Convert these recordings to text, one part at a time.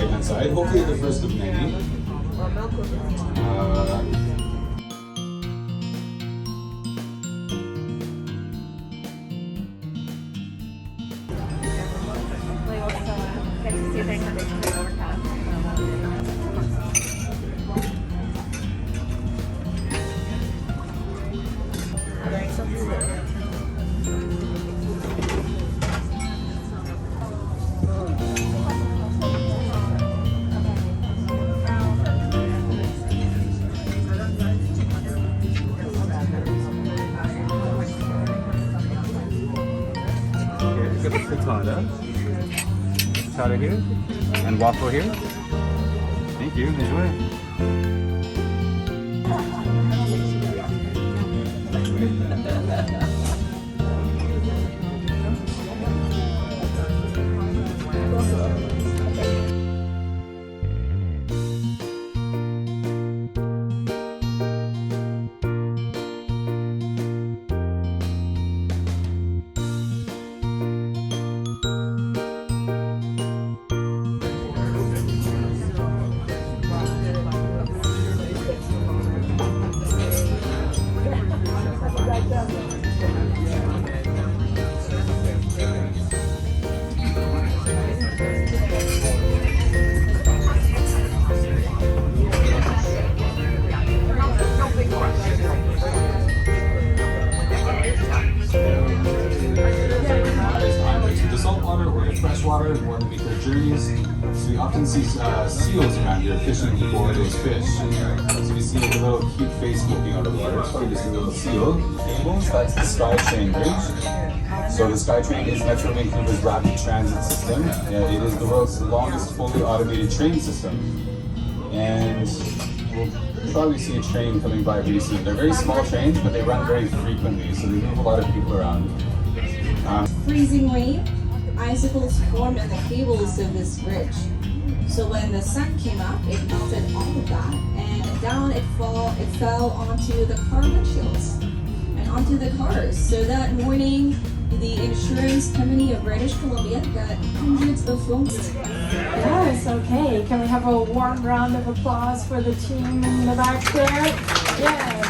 right hand side. Hopefully the first of many. Get the frittata here and waffle here. Thank you. Enjoy. Freshwater and more than weekly journeys. So we often see seals around here fishing for those fish. So we see like a little cute face poking out of the water. So this little seal. That's the SkyTrain bridge. So the SkyTrain is Metro Vancouver's rapid transit system. It is the world's longest fully automated train system. And we'll probably see a train coming by pretty soon. They're very small trains, but they run very frequently, so they move a lot of people around. Freezing rain. Icicles formed in the cables of this bridge. So when the sun came up, it melted all of that, and down it fell onto the car windshields and onto the cars. So that morning, the insurance company of British Columbia got hundreds of phone calls. Yes, okay. Can we have a warm round of applause for the team in the back there? Yes.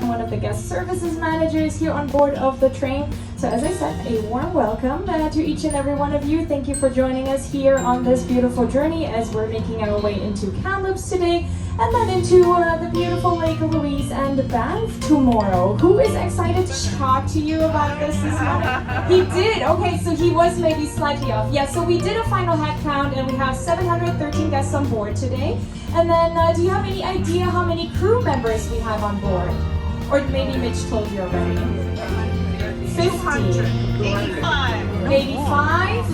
One of the guest services managers here on board of the train. So as I said, a warm welcome to each and every one of you. Thank you for joining us here on this beautiful journey as we're making our way into Kamloops today and then into the beautiful Lake Louise and Banff tomorrow. Who is excited to talk to you about this morning? He did. Okay, so he was maybe slightly off. Yeah, so we did a final head count and we have 713 guests on board today. And then do you have any idea how many crew members we have on board? Or maybe Mitch told you already. 50. 85. 85?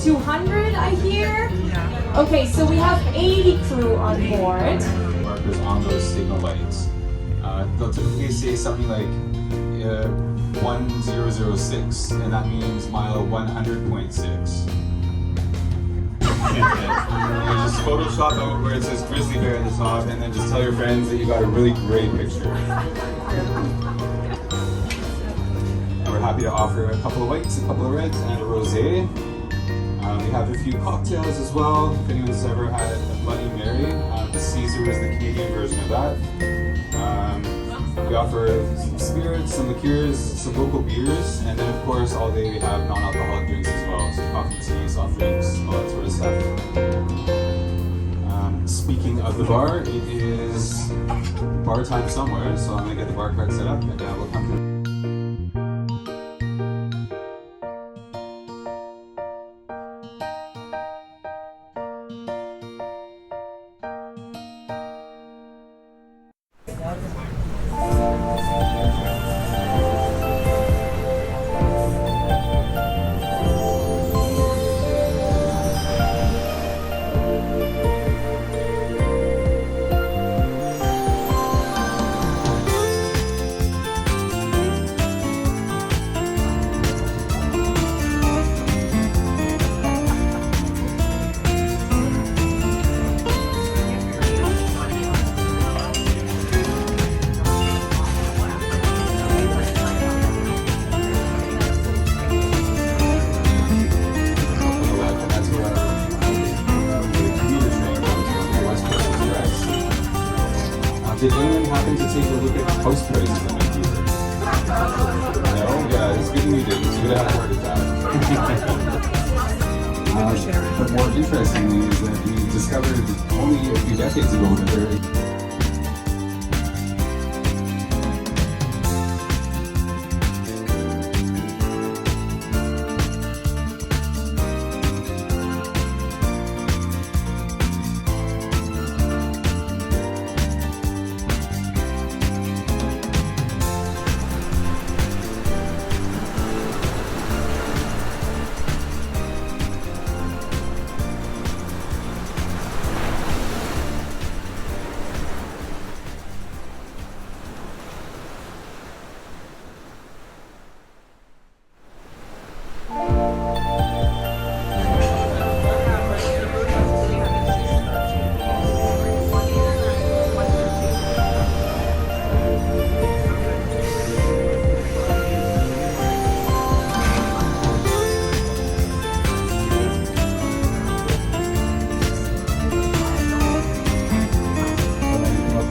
200, I hear? Okay, so we have 80 crew on board. Markers on those signal lights. They'll typically say something like 1006, and that means mile 100.6. And just Photoshop out where it says grizzly bear at the top, and then just tell your friends that you got a really great picture. And we're happy to offer a couple of whites, a couple of reds, and a rosé. We have a few cocktails as well. If anyone's ever had a Bloody Mary, the Caesar is the Canadian version of that. We offer some spirits, some liqueurs, some local beers, and then of course all day we have non-alcoholic drinks as well. So coffee, tea, soft drinks, all that sort of stuff. Speaking of the bar, it is bar time somewhere, so I'm going to get the bar cart set up and we'll come through. take a look at the house prices in Vancouver? No? Yeah, it's good that we did. You would have had a heart attack. But more interestingly is that we discovered only a few decades ago that there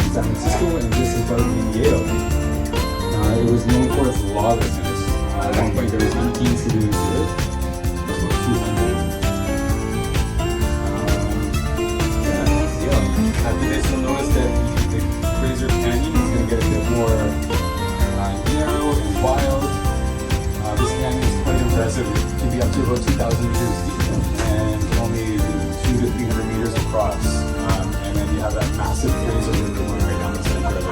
San Francisco and disembarked in Yale. It was known for its lawlessness. At one point there was 18 cities to it, about 200. After this you'll notice that the Fraser Canyon is going to get a bit more narrow and wild. This canyon is quite impressive. It can be up to about 2,000 meters deep and only 200 to 300 meters across. And then you have that massive Fraser River going right down the center of it.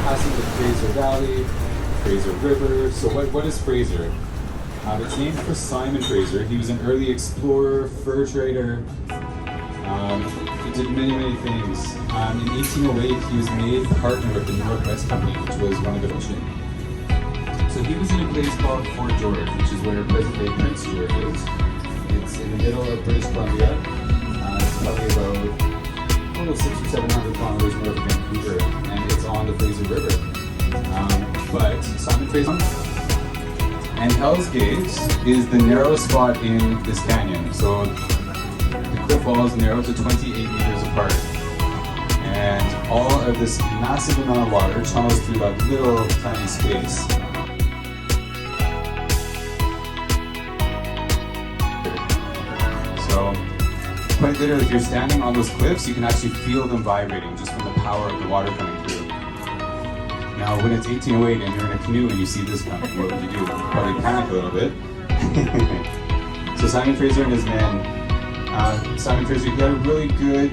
Passing the Fraser Valley, Fraser River. So what is Fraser? It's named for Simon Fraser. He was an early explorer, fur trader. He did many things. In 1808, he was made partner with the Northwest Company, which was one of the ocean. So he was in a place called Fort George, which is where present-day Prince George is. It's in the middle of British Columbia. It's probably about 600 or 700 kilometers north of Vancouver, and it's on the Fraser River. But Simon Fraser and Hell's Gate is the narrow spot in this canyon. So the cliff walls narrow to 28 meters apart, and all of this massive amount of water channels through that little tiny space. So quite literally, if you're standing on those cliffs, you can actually feel them vibrating just from the power of the water coming through. Now, when it's 1808 and you're in a canoe and you see this coming, what would you do? Probably panic a little bit. So Simon Fraser and his men, Simon Fraser, he had a really good,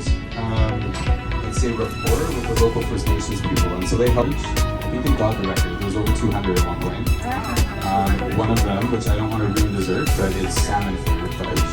let's say, rapport with the local First Nations people, and so they helped. I think they got the record. There was over 200 at one point. One of them, which I don't want to ruin dessert, but it's salmon flavored fudge.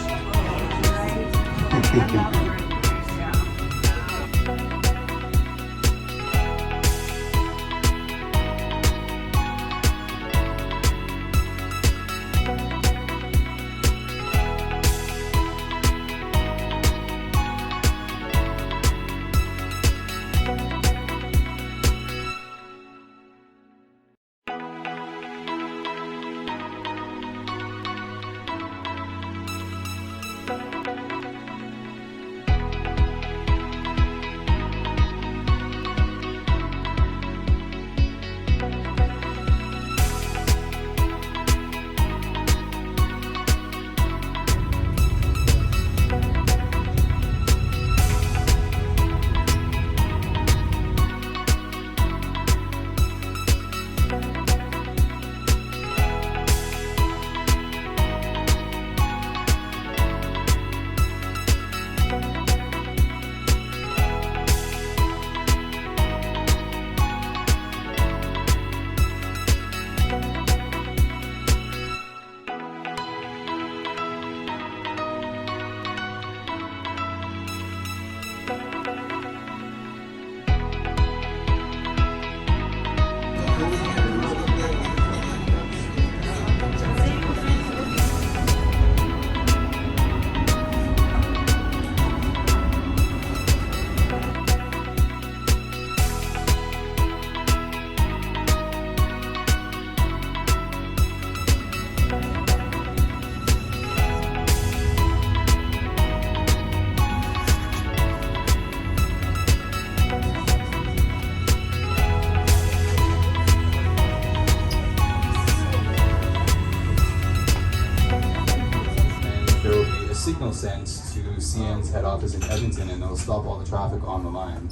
signal sent to CN's head office in Edmonton, and they'll stop all the traffic on the line.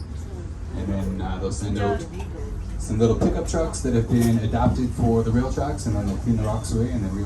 And then they'll send out some little pickup trucks that have been adapted for the rail tracks, and then they'll clean the rocks away and then they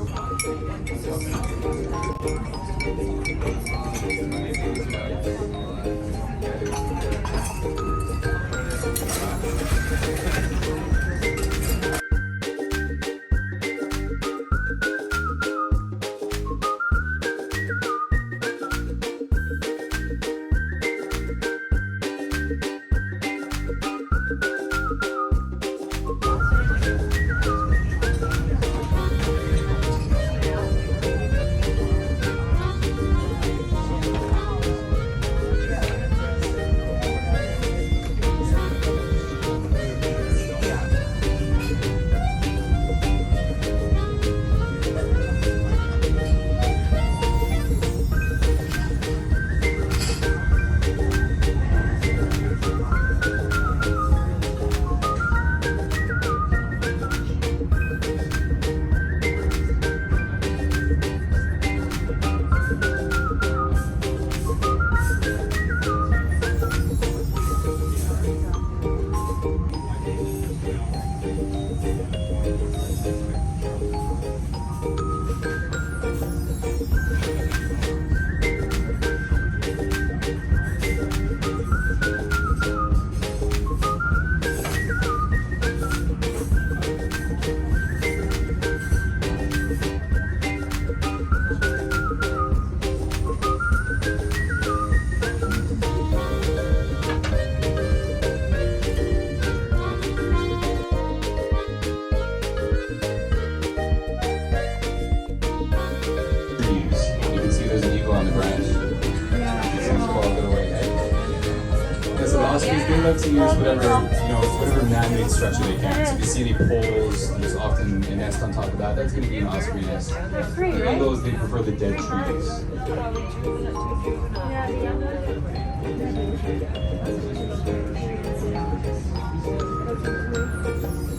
like to use whatever man-made structure they can. So if you see any poles, there's often a nest on top of that. That's going to be an osprey nest. Even those, they prefer the dead trees.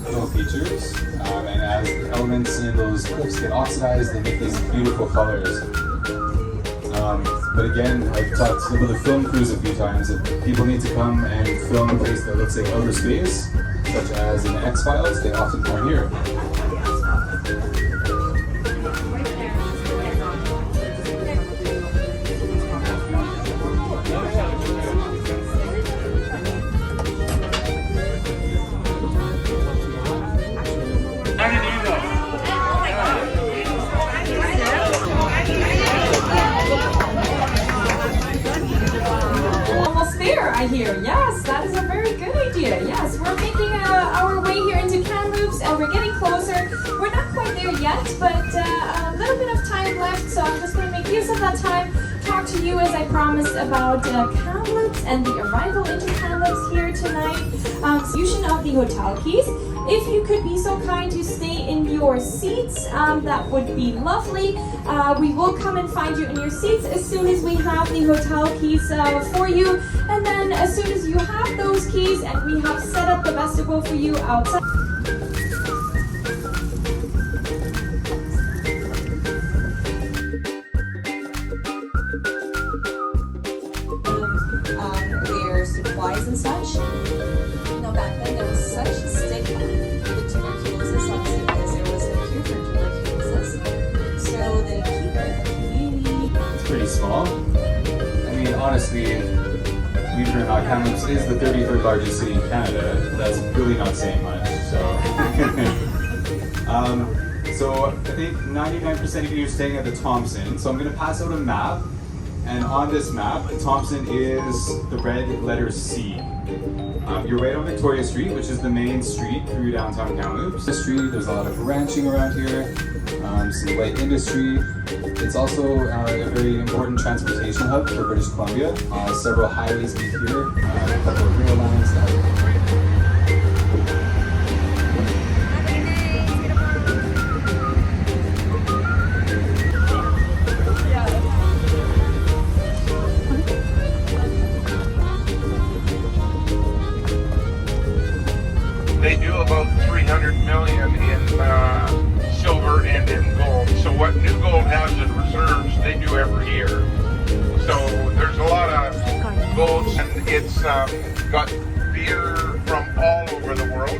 Little features, and as the elements in those cliffs get oxidized, they make these beautiful colors. But again, I've talked about the film crews a few times. If people need to come and film a place that looks like outer space, such as in the X-Files, they often come here. I hear. Yes, that is a very good idea. Yes, we're making our way here into Kamloops and we're getting closer. We're not quite there yet, but a little bit of time left, so I'm just going to make use of that time, talk to you as I promised about Kamloops and the arrival into Kamloops here tonight. Distribution of the hotel keys. If you could be so kind to stay in your seats, that would be lovely. We will come and find you in your seats as soon as we have the hotel keys for you. And then as soon as you have those keys and we have set up the vestibule for you outside. Their supplies and such. No, back then there was such a stigma with tuberculosis, obviously, because there was no cure for tuberculosis. So they keep the community. It's pretty small. I mean, honestly, believe it or not, Kamloops is the 33rd largest city in Canada. That's really not saying much. So I think 99% of you are staying at the Thompson. So I'm going to pass out a map. And on this map, Thompson is the red letter C. You're right on Victoria Street, which is the main street through downtown Kamloops. The street, there's a lot of ranching around here, some light industry. It's also a very important transportation hub for British Columbia. Several highways meet here, a couple of rail lines. They do about 300 million in silver and in gold. So what New Gold has in reserves, they do every year. It's got beer from all over the world.